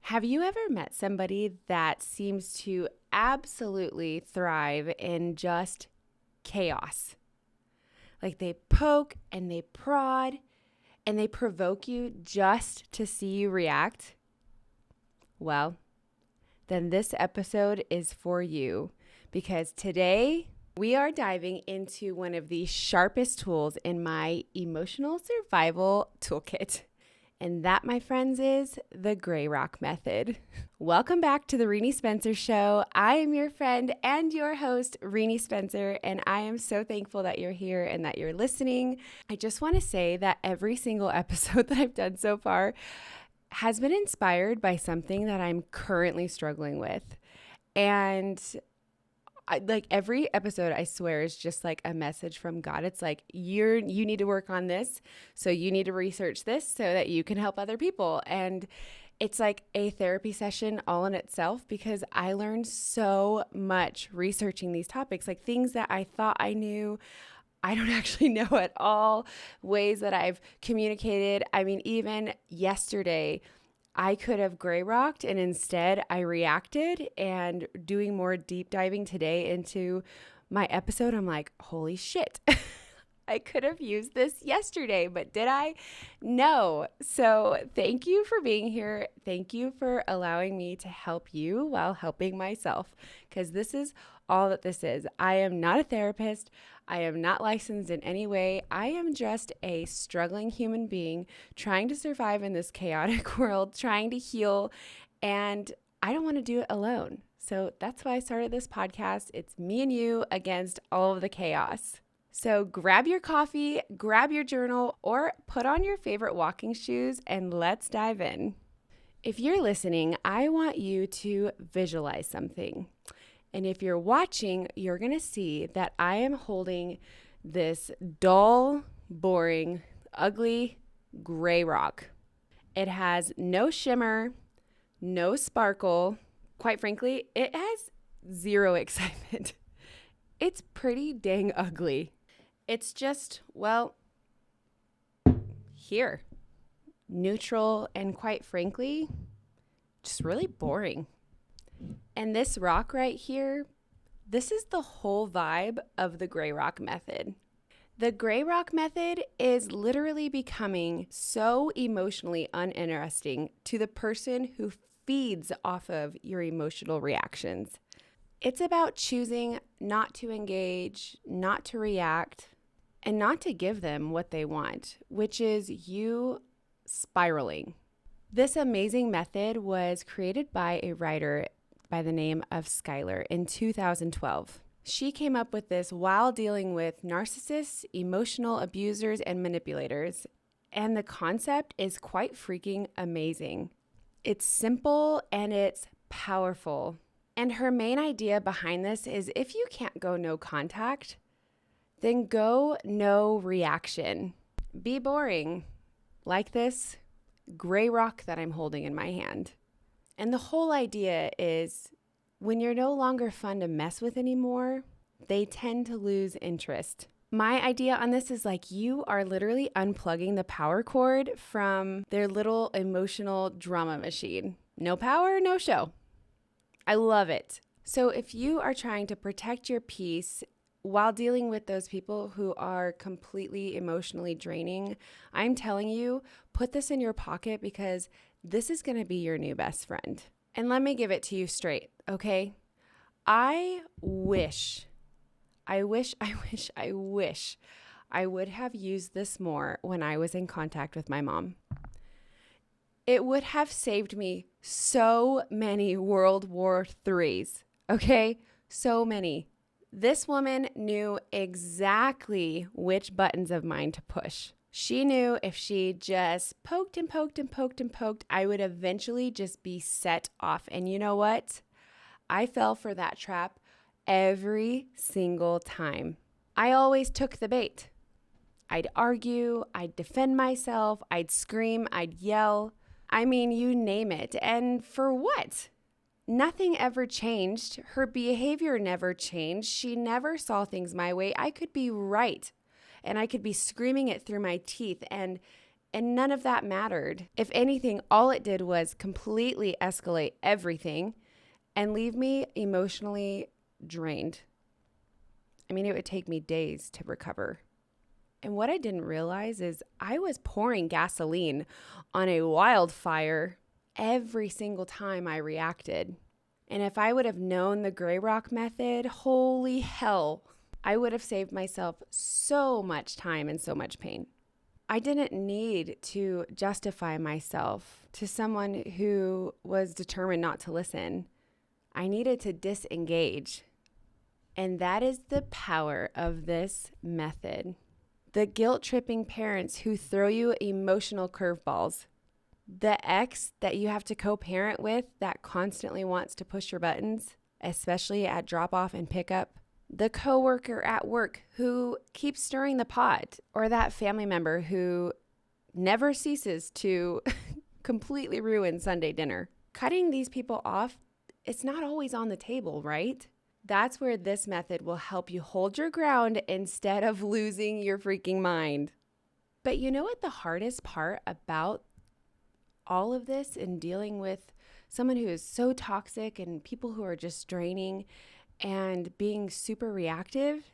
Have you ever met somebody that seems to absolutely thrive in just chaos? Like they poke and they prod and they provoke you just to see you react? Well, then this episode is for you because today we are diving into one of the sharpest tools in my emotional survival toolkit. And that, my friends, is the gray rock method. Welcome back to the Rini Spencer Show. I am your friend and your host, Rini Spencer, and I am so thankful that you're here and that you're listening. I just want to say that every single episode that I've done so far has been inspired by something that I'm currently struggling with. And like every episode, I swear, is just like a message from God. It's like, you need to work on this. So you need to research this so that you can help other people. And it's like a therapy session all in itself because I learned so much researching these topics, like things that I thought I knew, I don't actually know at all, ways that I've communicated. I mean, even yesterday, I could have gray rocked and instead I reacted. And doing more deep diving today into my episode, I'm like, holy shit, I could have used this yesterday, but did I? No. So thank you for being here. Thank you for allowing me to help you while helping myself, because this is all that this is. I am not a therapist. I am not licensed in any way. I am just a struggling human being trying to survive in this chaotic world, trying to heal, and I don't want to do it alone. So that's why I started this podcast. It's me and you against all of the chaos. So grab your coffee, grab your journal, or put on your favorite walking shoes and let's dive in. If you're listening, I want you to visualize something. And if you're watching, you're going to see that I am holding this dull, boring, ugly gray rock. It has no shimmer, no sparkle. Quite frankly, it has zero excitement. It's pretty dang ugly. It's just, well, here. Neutral and quite frankly, just really boring. And this rock right here, this is the whole vibe of the gray rock method. The gray rock method is literally becoming so emotionally uninteresting to the person who feeds off of your emotional reactions. It's about choosing not to engage, not to react, and not to give them what they want, which is you spiraling. This amazing method was created by a writer by the name of Skylar in 2012. She came up with this while dealing with narcissists, emotional abusers, and manipulators. And the concept is quite freaking amazing. It's simple and it's powerful. And her main idea behind this is if you can't go no contact, then go no reaction. Be boring, like this gray rock that I'm holding in my hand. And the whole idea is when you're no longer fun to mess with anymore, they tend to lose interest. My idea on this is like you are literally unplugging the power cord from their little emotional drama machine. No power, no show. I love it. So if you are trying to protect your peace while dealing with those people who are completely emotionally draining, I'm telling you, put this in your pocket because this is going to be your new best friend. And let me give it to you straight, okay? I wish I would have used this more when I was in contact with my mom. It would have saved me so many World War IIIs, okay? So many. This woman knew exactly which buttons of mine to push. She knew if she just poked and poked and poked and poked, I would eventually just be set off. And you know what? I fell for that trap every single time. I always took the bait. I'd argue, I'd defend myself, I'd scream, I'd yell. I mean, you name it. And for what? Nothing ever changed. Her behavior never changed. She never saw things my way. I could be right. And I could be screaming it through my teeth. And And none of that mattered. If anything, all it did was completely escalate everything and leave me emotionally drained. I mean, it would take me days to recover. And what I didn't realize is I was pouring gasoline on a wildfire every single time I reacted. And if I would have known the gray rock method, holy hell, I would have saved myself so much time and so much pain. I didn't need to justify myself to someone who was determined not to listen. I needed to disengage. And that is the power of this method. The guilt-tripping parents who throw you emotional curveballs. The ex that you have to co-parent with that constantly wants to push your buttons, especially at drop-off and pickup. The coworker at work who keeps stirring the pot, or that family member who never ceases to completely ruin Sunday dinner. Cutting these people off, it's not always on the table, right? That's where this method will help you hold your ground instead of losing your freaking mind. But you know what the hardest part about all of this and dealing with someone who is so toxic and people who are just draining and being super reactive?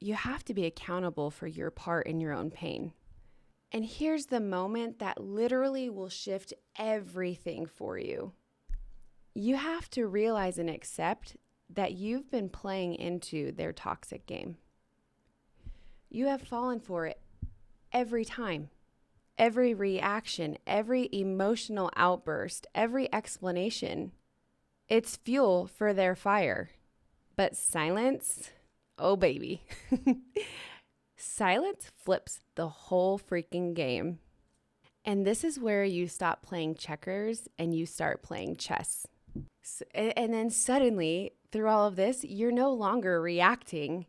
You have to be accountable for your part in your own pain. And here's the moment that literally will shift everything for you. You have to realize and accept that you've been playing into their toxic game. You have fallen for it every time. Every reaction, every emotional outburst, every explanation. It's fuel for their fire. But silence, oh baby. Silence flips the whole freaking game. And this is where you stop playing checkers and you start playing chess. And then suddenly, through all of this, you're no longer reacting.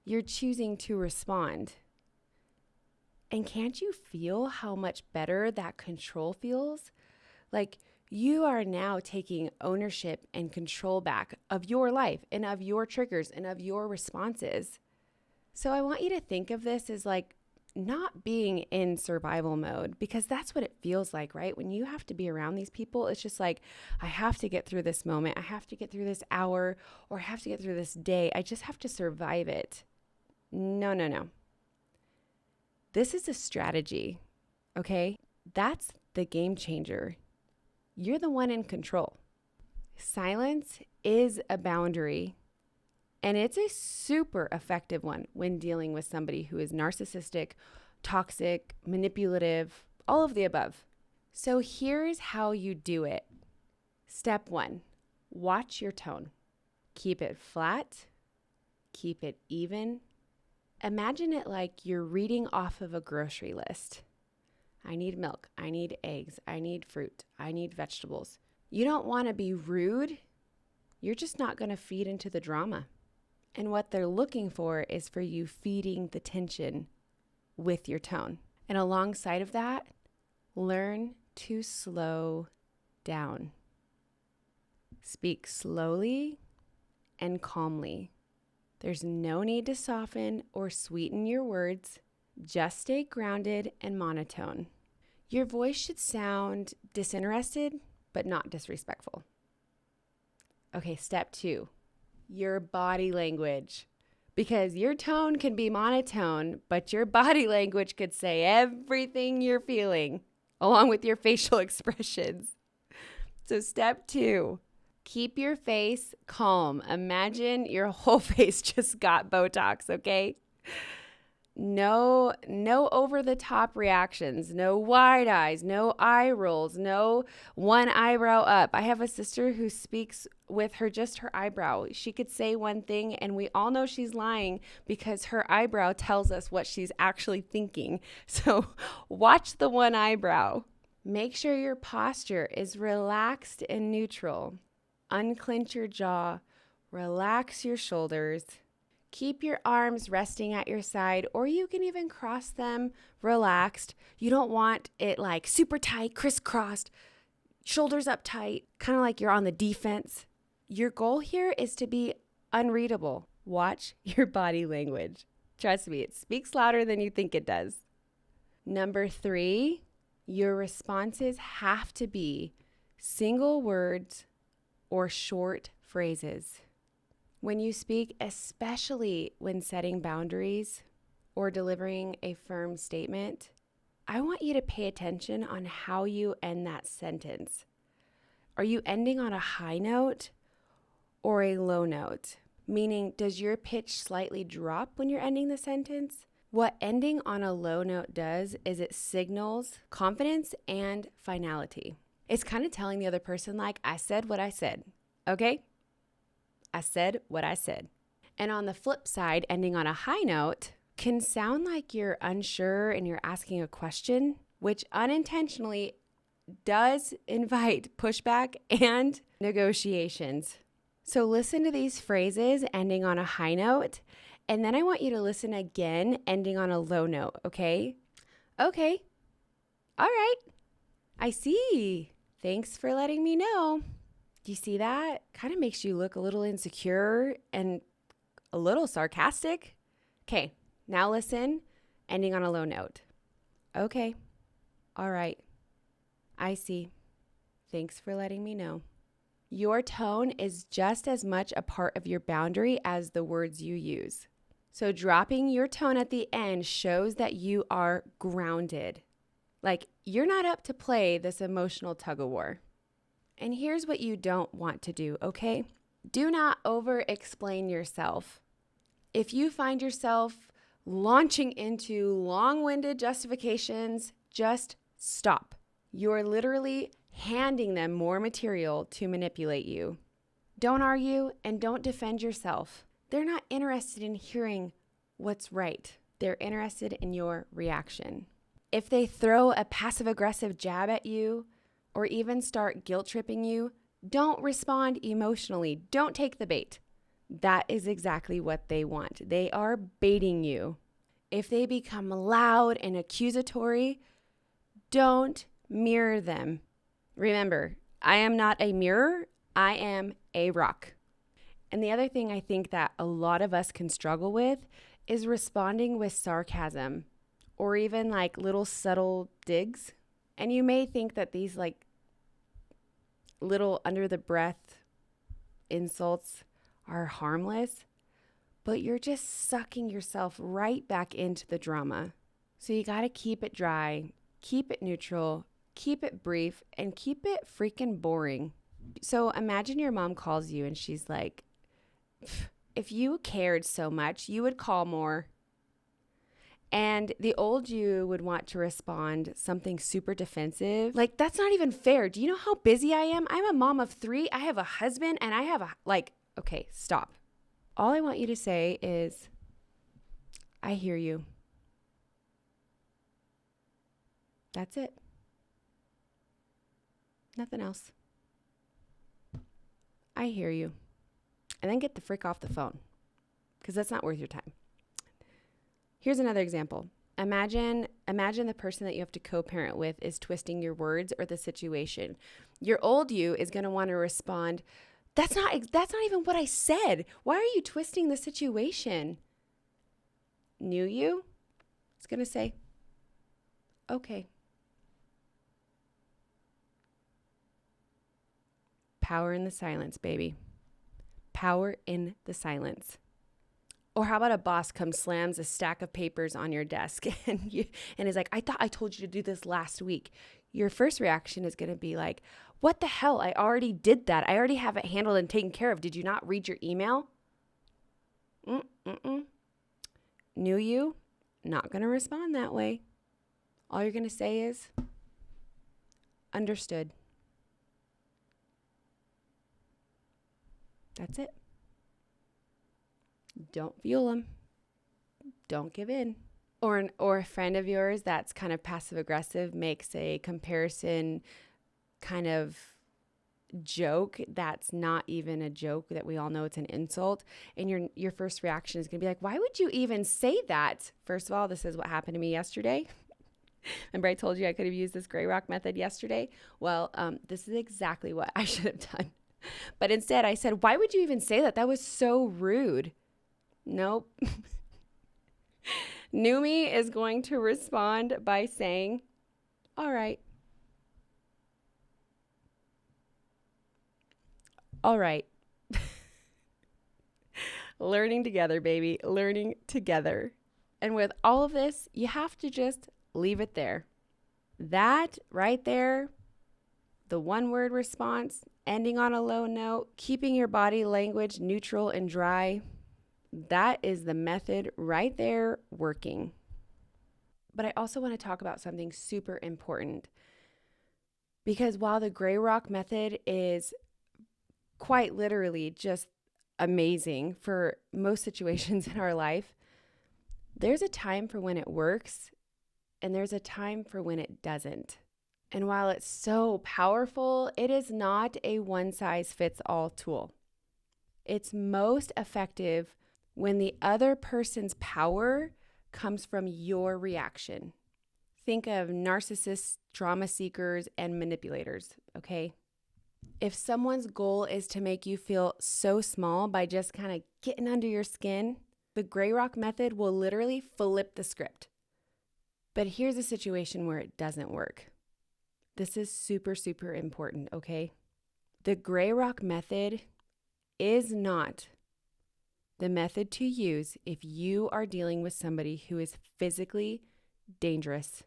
You're choosing to respond. And can't you feel how much better that control feels? Like you are now taking ownership and control back of your life and of your triggers and of your responses. So I want you to think of this as like not being in survival mode, because that's what it feels like, right? When you have to be around these people, it's just like, I have to get through this moment. I have to get through this hour, or I have to get through this day. I just have to survive it. No. This is a strategy, okay? That's the game changer. You're the one in control. Silence is a boundary, and it's a super effective one when dealing with somebody who is narcissistic, toxic, manipulative, all of the above. So here's how you do it. Step 1, watch your tone. Keep it flat, keep it even. Imagine it like you're reading off of a grocery list. I need milk, I need eggs, I need fruit, I need vegetables. You don't want to be rude. You're just not going to feed into the drama. And what they're looking for is for you feeding the tension with your tone. And alongside of that, learn to slow down. Speak slowly and calmly. There's no need to soften or sweeten your words. Just stay grounded and monotone. Your voice should sound disinterested, but not disrespectful. Okay, step 2, your body language. Because your tone can be monotone, but your body language could say everything you're feeling, along with your facial expressions. So step 2, keep your face calm. Imagine your whole face just got Botox, okay? No over-the-top reactions, no wide eyes, no eye rolls, no one eyebrow up. I have a sister who speaks with just her eyebrow. She could say one thing and we all know she's lying because her eyebrow tells us what she's actually thinking. So watch the one eyebrow. Make sure your posture is relaxed and neutral. Unclench your jaw, relax your shoulders. Keep your arms resting at your side, or you can even cross them relaxed. You don't want it like super tight, crisscrossed, shoulders up tight, kind of like you're on the defense. Your goal here is to be unreadable. Watch your body language. Trust me, it speaks louder than you think it does. Number 3, your responses have to be single words or short phrases. When you speak, especially when setting boundaries or delivering a firm statement, I want you to pay attention on how you end that sentence. Are you ending on a high note or a low note? Meaning, does your pitch slightly drop when you're ending the sentence? What ending on a low note does is it signals confidence and finality. It's kind of telling the other person, like, I said what I said, okay? I said what I said. And on the flip side, ending on a high note can sound like you're unsure and you're asking a question, which unintentionally does invite pushback and negotiations. So listen to these phrases ending on a high note, and then I want you to listen again ending on a low note, okay? Okay. All right. I see. Thanks for letting me know. Do you see that? Kind of makes you look a little insecure and a little sarcastic. Okay, now listen, ending on a low note. Okay. All right. I see. Thanks for letting me know. Your tone is just as much a part of your boundary as the words you use. So dropping your tone at the end shows that you are grounded. Like, you're not up to play this emotional tug-of-war. And here's what you don't want to do, okay? Do not over-explain yourself. If you find yourself launching into long-winded justifications, just stop. You're literally handing them more material to manipulate you. Don't argue and don't defend yourself. They're not interested in hearing what's right. They're interested in your reaction. If they throw a passive-aggressive jab at you or even start guilt-tripping you, don't respond emotionally. Don't take the bait. That is exactly what they want. They are baiting you. If they become loud and accusatory, don't mirror them. Remember, I am not a mirror. I am a rock. And the other thing I think that a lot of us can struggle with is responding with sarcasm or even like little subtle digs. And you may think that these like little under the breath insults are harmless, but you're just sucking yourself right back into the drama. So you got to keep it dry, keep it neutral, keep it brief, and keep it freaking boring. So imagine your mom calls you and she's like, if you cared so much, you would call more. And the old you would want to respond something super defensive. Like, that's not even fair. Do you know how busy I am? I'm a mom of 3. I have a husband and I have okay, stop. All I want you to say is, I hear you. That's it. Nothing else. I hear you. And then get the frick off the phone, because that's not worth your time. Here's another example. Imagine the person that you have to co-parent with is twisting your words or the situation. Your old you is going to want to respond, that's not even what I said. Why are you twisting the situation? New you is going to say, okay. Power in the silence, baby. Power in the silence. Or how about a boss comes, slams a stack of papers on your desk and is like, I thought I told you to do this last week. Your first reaction is going to be like, what the hell? I already did that. I already have it handled and taken care of. Did you not read your email? Knew you? Not going to respond that way. All you're going to say is, understood. That's it. Don't fuel them. Don't give in. Or a friend of yours that's kind of passive aggressive makes a comparison kind of joke that's not even a joke, that we all know it's an insult, and your first reaction is going to be like, why would you even say that? First of all, this is what happened to me yesterday. Remember I told you I could have used this gray rock method yesterday? Well, this is exactly what I should have done. But instead I said, why would you even say that? That was so rude. Nope. New me is going to respond by saying, all right. All right. Learning together, baby. Learning together. And with all of this, you have to just leave it there. That right there, the one word response, ending on a low note, keeping your body language neutral and dry, that is the method right there working. But I also want to talk about something super important, because while the gray rock method is quite literally just amazing for most situations in our life, there's a time for when it works and there's a time for when it doesn't. And while it's so powerful, it is not a one-size-fits-all tool. It's most effective when the other person's power comes from your reaction. Think of narcissists, drama seekers, and manipulators, okay? If someone's goal is to make you feel so small by just kind of getting under your skin, the gray rock method will literally flip the script. But here's a situation where it doesn't work. This is super, super important, okay? The gray rock method is not the method to use if you are dealing with somebody who is physically dangerous.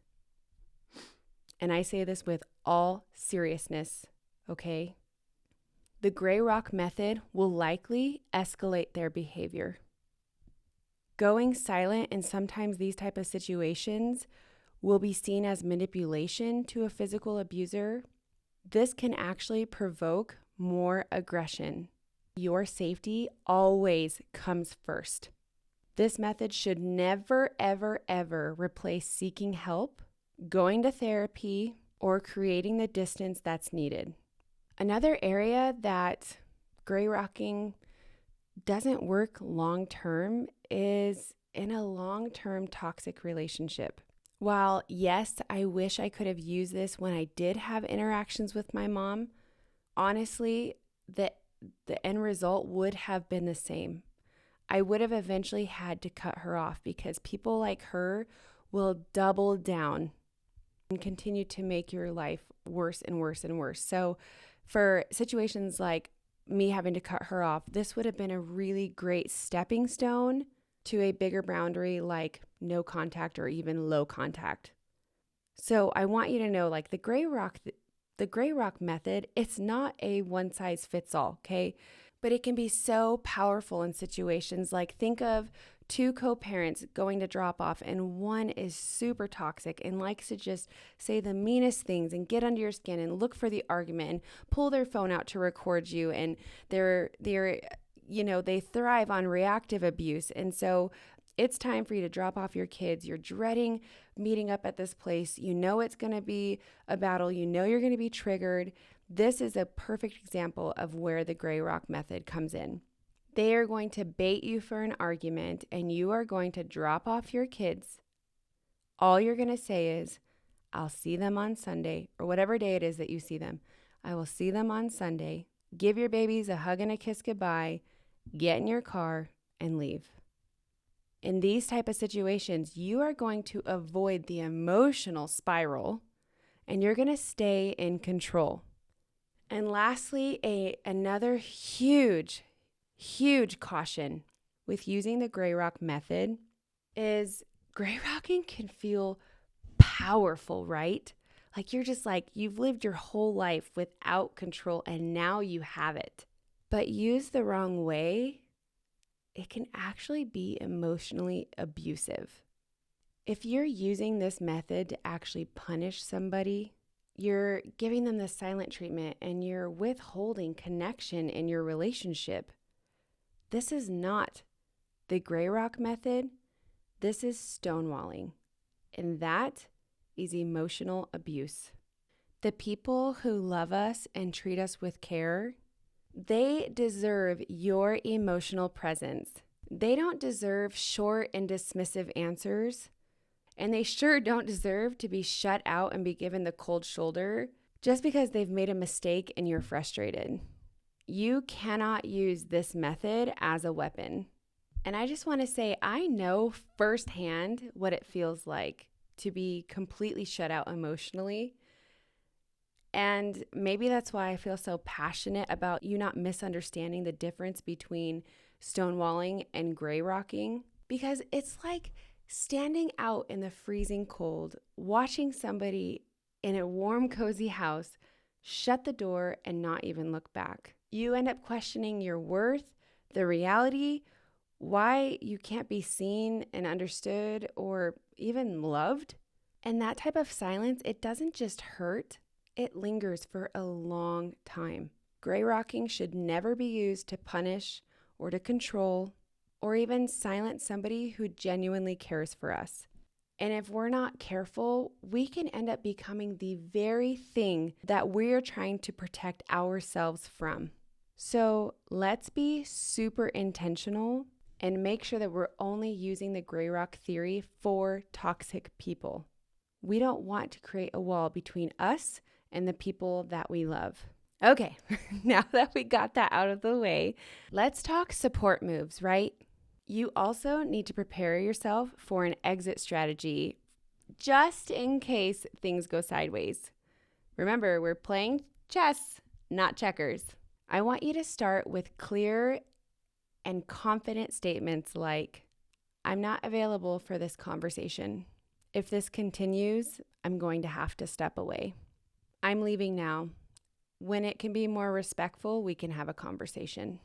And I say this with all seriousness, okay? The gray rock method will likely escalate their behavior. Going silent in sometimes these type of situations will be seen as manipulation to a physical abuser. This can actually provoke more aggression. Your safety always comes first. This method should never, ever, ever replace seeking help, going to therapy, or creating the distance that's needed. Another area that gray rocking doesn't work long-term is in a long-term toxic relationship. While, yes, I wish I could have used this when I did have interactions with my mom, honestly, the end result would have been the same. I would have eventually had to cut her off because people like her will double down and continue to make your life worse and worse and worse. So for situations like me having to cut her off, this would have been a really great stepping stone to a bigger boundary like no contact or even low contact. So I want you to know, like the gray rock method, it's not a one size fits all, okay? But it can be so powerful in situations like think of two co-parents going to drop off and one is super toxic and likes to just say the meanest things and get under your skin and look for the argument and pull their phone out to record you, and they thrive on reactive abuse. And so it's time for you to drop off your kids. You're dreading meeting up at this place. You know it's going to be a battle. You know you're going to be triggered. This is a perfect example of where the gray rock method comes in. They are going to bait you for an argument and you are going to drop off your kids. All you're going to say is, I'll see them on Sunday, or whatever day it is that you see them. I will see them on Sunday. Give your babies a hug and a kiss goodbye. Get in your car and leave. In these type of situations, you are going to avoid the emotional spiral and you're going to stay in control. And lastly, another huge caution with using the gray rock method is gray rocking can feel powerful, right? Like you've lived your whole life without control and now you have it. But used the wrong way, it can actually be emotionally abusive. If you're using this method to actually punish somebody, you're giving them the silent treatment and you're withholding connection in your relationship. This is not the gray rock method. This is stonewalling. And that is emotional abuse. The people who love us and treat us with care, they deserve your emotional presence. They don't deserve short and dismissive answers. And they sure don't deserve to be shut out and be given the cold shoulder just because they've made a mistake and you're frustrated. You cannot use this method as a weapon. And I just want to say, I know firsthand what it feels like to be completely shut out emotionally. And maybe that's why I feel so passionate about you not misunderstanding the difference between stonewalling and gray rocking, because it's like standing out in the freezing cold, watching somebody in a warm, cozy house shut the door and not even look back. You end up questioning your worth, the reality, why you can't be seen and understood or even loved. And that type of silence, it doesn't just hurt, it lingers for a long time. Gray rocking should never be used to punish or to control or even silence somebody who genuinely cares for us. And if we're not careful, we can end up becoming the very thing that we're trying to protect ourselves from. So let's be super intentional and make sure that we're only using the gray rock theory for toxic people. We don't want to create a wall between us and the people that we love. Okay, now that we got that out of the way, let's talk support moves, right? You also need to prepare yourself for an exit strategy just in case things go sideways. Remember, we're playing chess, not checkers. I want you to start with clear and confident statements like, I'm not available for this conversation. If this continues, I'm going to have to step away. I'm leaving now. When it can be more respectful, we can have a conversation.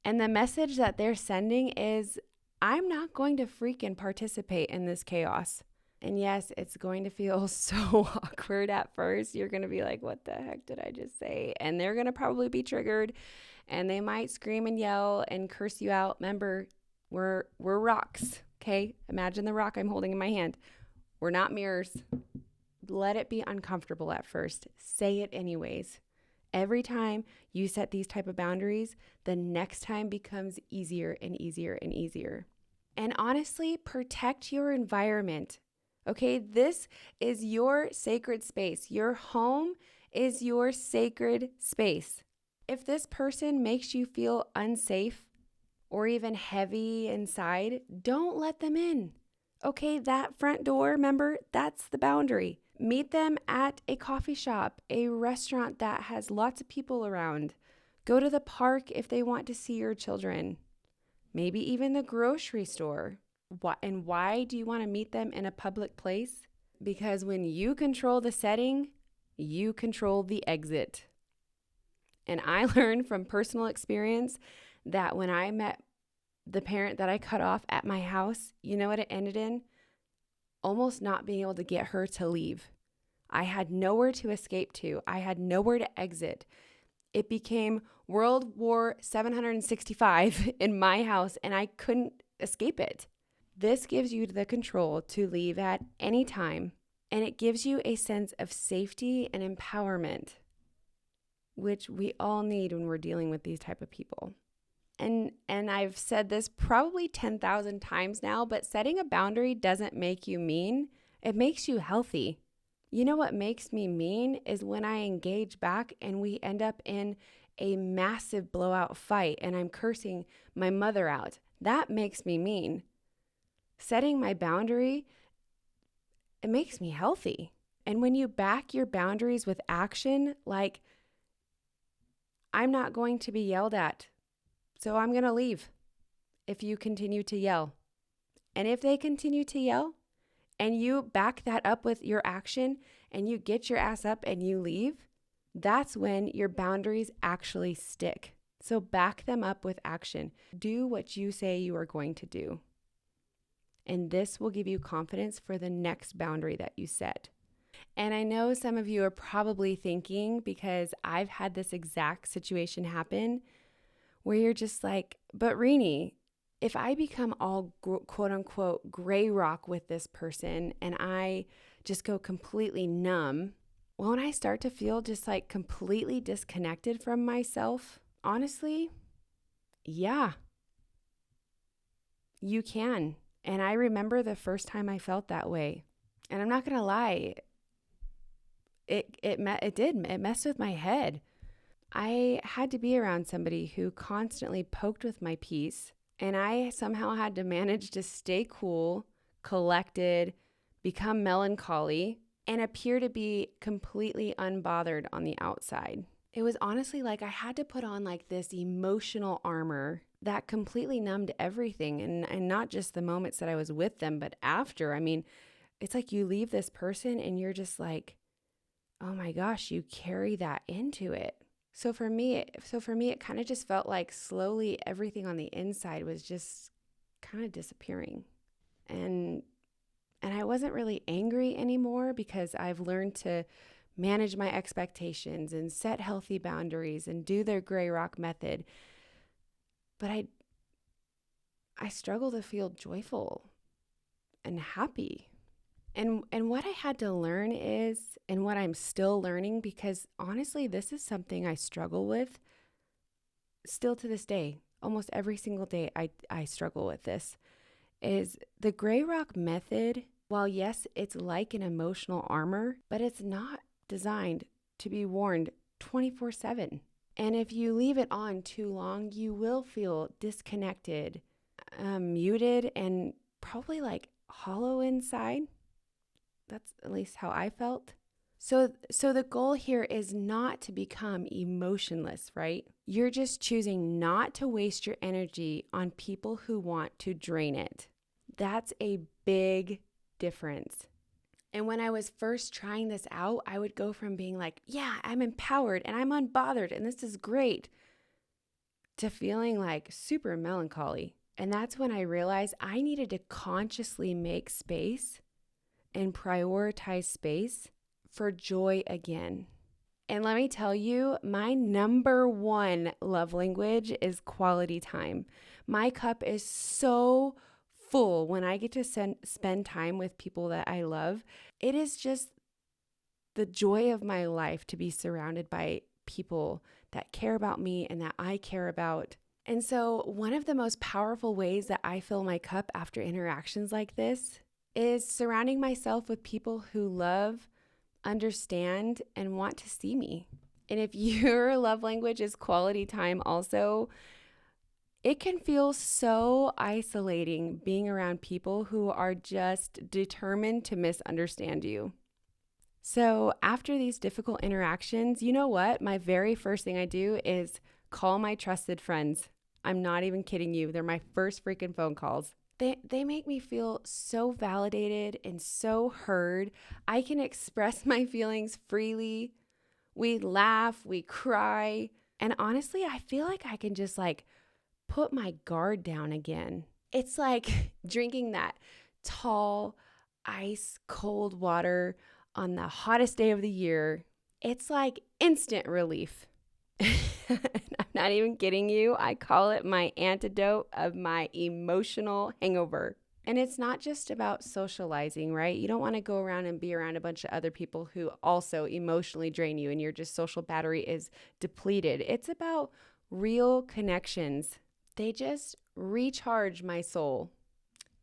And the message that they're sending is, I'm not going to freaking participate in this chaos. And yes, it's going to feel so awkward at first. You're going to be like, what the heck did I just say? And they're going to probably be triggered and they might scream and yell and curse you out. Remember, we're rocks, okay? Imagine the rock I'm holding in my hand. We're not mirrors. Let it be uncomfortable at first. Say it anyways. Every time you set these type of boundaries, the next time becomes easier and easier and easier. And honestly, protect your environment. Okay, this is your sacred space. Your home is your sacred space. If this person makes you feel unsafe or even heavy inside, don't let them in. Okay, that front door, remember, that's the boundary. Meet them at a coffee shop, a restaurant that has lots of people around. Go to the park if they want to see your children. Maybe even the grocery store. And why do you want to meet them in a public place? Because when you control the setting, you control the exit. And I learned from personal experience that when I met the parent that I cut off at my house, you know what it ended in? Almost not being able to get her to leave. I had nowhere to escape to. I had nowhere to exit. It became World War 765 in my house, and I couldn't escape it. This gives you the control to leave at any time, and it gives you a sense of safety and empowerment, which we all need when we're dealing with these type of people. And I've said this probably 10,000 times now, but setting a boundary doesn't make you mean. It makes you healthy. You know what makes me mean is when I engage back and we end up in a massive blowout fight and I'm cursing my mother out. That makes me mean. Setting my boundary, it makes me healthy. And when you back your boundaries with action, like, I'm not going to be yelled at, so I'm going to leave if you continue to yell. And if they continue to yell and you back that up with your action and you get your ass up and you leave, that's when your boundaries actually stick. So back them up with action. Do what you say you are going to do. And this will give you confidence for the next boundary that you set. And I know some of you are probably thinking, because I've had this exact situation happen, where you're just like, but Rini, if I become all quote unquote gray rock with this person and I just go completely numb, won't I start to feel just like completely disconnected from myself? Honestly, yeah, you can. And I remember the first time I felt that way. And I'm not going to lie, it messed with my head. I had to be around somebody who constantly poked with my peace And I somehow had to manage to stay cool, collected, become melancholy, and appear to be completely unbothered on the outside. It was honestly like I had to put on like this emotional armor that completely numbed everything. And not just the moments that I was with them, but after. I mean, it's like you leave this person and you're just like, oh my gosh, you carry that into it. So for me, it kind of just felt like slowly everything on the inside was just kind of disappearing. And I wasn't really angry anymore because I've learned to manage my expectations and set healthy boundaries and do their gray rock method. But I struggle to feel joyful and happy. And what I had to learn is, and what I'm still learning, because honestly, this is something I struggle with still to this day. Almost every single day I struggle with this, is the gray rock method. While yes, it's like an emotional armor, but it's not designed to be worn 24/7. And if you leave it on too long, you will feel disconnected, muted, and probably like hollow inside. That's at least how I felt. So the goal here is not to become emotionless, right? You're just choosing not to waste your energy on people who want to drain it. That's a big difference. And when I was first trying this out, I would go from being like, yeah, I'm empowered and I'm unbothered and this is great, to feeling like super melancholy. And that's when I realized I needed to consciously make space and prioritize space for joy again. And let me tell you, my number one love language is quality time. My cup is so full when I get to spend time with people that I love. It is just the joy of my life to be surrounded by people that care about me and that I care about. And so one of the most powerful ways that I fill my cup after interactions like this is surrounding myself with people who love, understand, and want to see me. And if your love language is quality time also, it can feel so isolating being around people who are just determined to misunderstand you. So after these difficult interactions, you know what? My very first thing I do is call my trusted friends. I'm not even kidding you. They're my first freaking phone calls. They make me feel so validated and so heard. I can express my feelings freely. We laugh, we cry. And honestly, I feel like I can just like put my guard down again. It's like drinking that tall, ice cold water on the hottest day of the year. It's like instant relief. I'm not even kidding you. I call it my antidote of my emotional hangover. And it's not just about socializing, right? You don't want to go around and be around a bunch of other people who also emotionally drain you and your just social battery is depleted. It's about real connections. They just recharge my soul.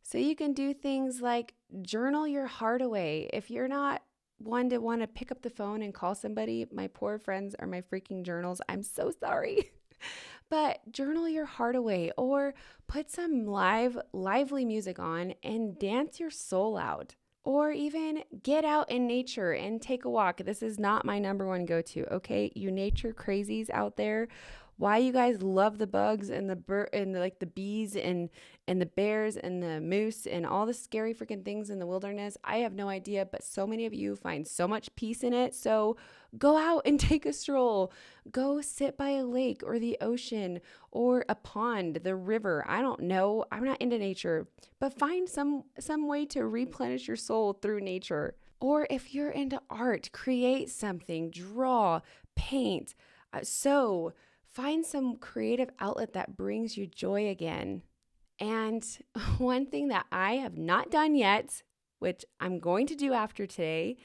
So you can do things like journal your heart away. If you're not one to want to pick up the phone and call somebody, my poor friends are my freaking journals. I'm so sorry. But journal your heart away, or put some lively music on and dance your soul out. Or even get out in nature and take a walk. This is not my number one go-to, okay? You nature crazies out there, why you guys love the bugs and the bees and the bears and the moose and all the scary freaking things in the wilderness, I have no idea, but so many of you find so much peace in it. So go out and take a stroll. Go sit by a lake or the ocean or a pond, the river. I don't know. I'm not into nature, but find some way to replenish your soul through nature. Or if you're into art, create something, draw, paint, sew. Find some creative outlet that brings you joy again. And one thing that I have not done yet, which I'm going to do after today,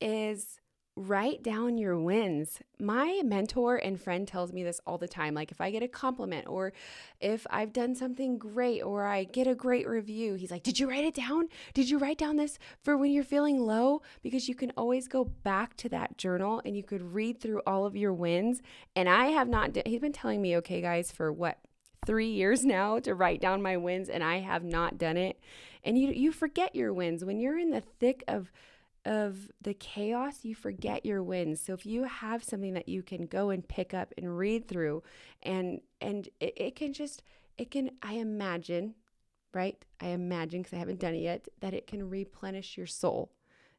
is write down your wins. My mentor and friend tells me this all the time. Like if I get a compliment or if I've done something great or I get a great review, he's like, did you write it down? Did you write down this for when you're feeling low? Because you can always go back to that journal and you could read through all of your wins. And I have not, he's been telling me, okay, guys, for 3 years now to write down my wins, and I have not done it. And you forget your wins. When you're in the thick of the chaos, you forget your wins. So if you have something that you can go and pick up and read through, and it can, I imagine, right? I imagine, because I haven't done it yet, that it can replenish your soul.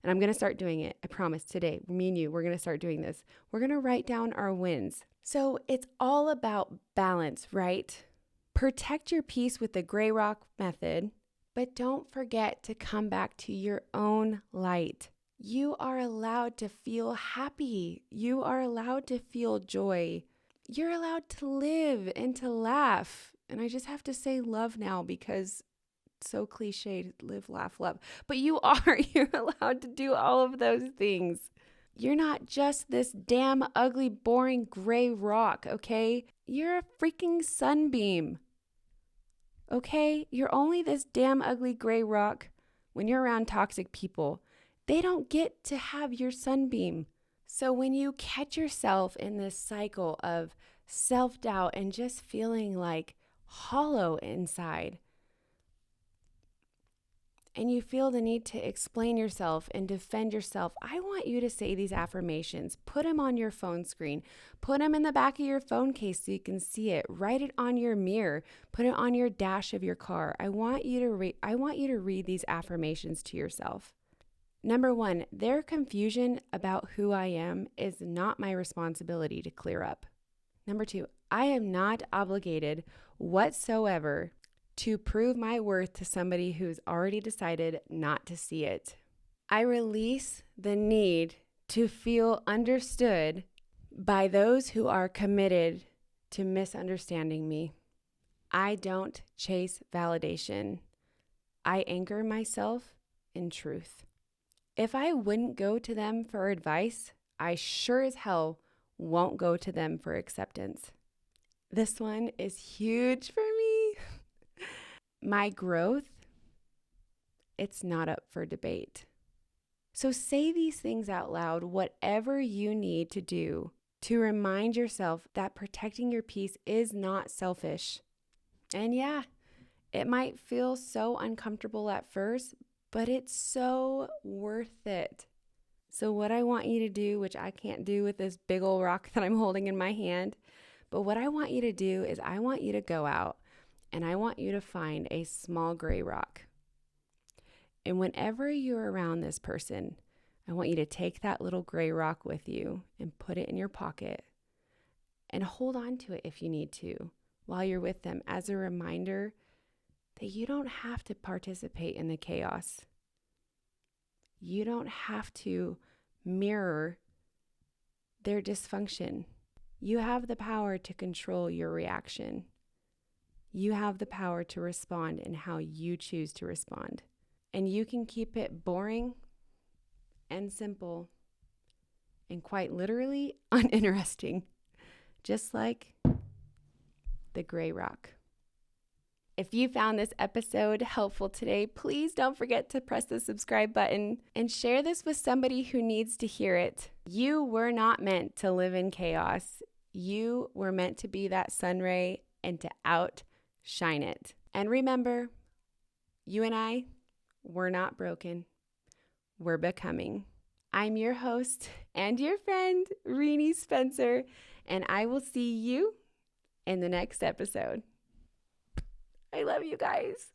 And I'm going to start doing it. I promise today, me and you, we're going to start doing this. We're going to write down our wins. So it's all about balance, right? Protect your peace with the gray rock method, but don't forget to come back to your own light. You are allowed to feel happy. You are allowed to feel joy. You're allowed to live and to laugh. And I just have to say love now because it's so cliched, live, laugh, love. But you're allowed to do all of those things. You're not just this damn ugly, boring gray rock, okay? You're a freaking sunbeam, okay? You're only this damn ugly gray rock when you're around toxic people. They don't get to have your sunbeam. So when you catch yourself in this cycle of self-doubt and just feeling like hollow inside, and you feel the need to explain yourself and defend yourself, I want you to say these affirmations. Put them on your phone screen. Put them in the back of your phone case so you can see it. Write it on your mirror. Put it on your dash of your car. I want you to read these affirmations to yourself. Number 1, their confusion about who I am is not my responsibility to clear up. Number 2, I am not obligated whatsoever to prove my worth to somebody who's already decided not to see it. I release the need to feel understood by those who are committed to misunderstanding me. I don't chase validation. I anchor myself in truth. If I wouldn't go to them for advice, I sure as hell won't go to them for acceptance. This one is huge for me. My growth, it's not up for debate. So say these things out loud, whatever you need to do to remind yourself that protecting your peace is not selfish. And yeah, it might feel so uncomfortable at first, but it's so worth it. So what I want you to do, which I can't do with this big old rock that I'm holding in my hand, but what I want you to do is I want you to go out and I want you to find a small gray rock. And whenever you're around this person, I want you to take that little gray rock with you and put it in your pocket and hold on to it if you need to while you're with them as a reminder that you don't have to participate in the chaos. You don't have to mirror their dysfunction. You have the power to control your reaction. You have the power to respond in how you choose to respond. And you can keep it boring and simple and quite literally uninteresting, just like the gray rock. If you found this episode helpful today, please don't forget to press the subscribe button and share this with somebody who needs to hear it. You were not meant to live in chaos. You were meant to be that sun ray and to outshine it. And remember, you and I, we're not broken. We're becoming. I'm your host and your friend, Rini Spencer, and I will see you in the next episode. I love you guys.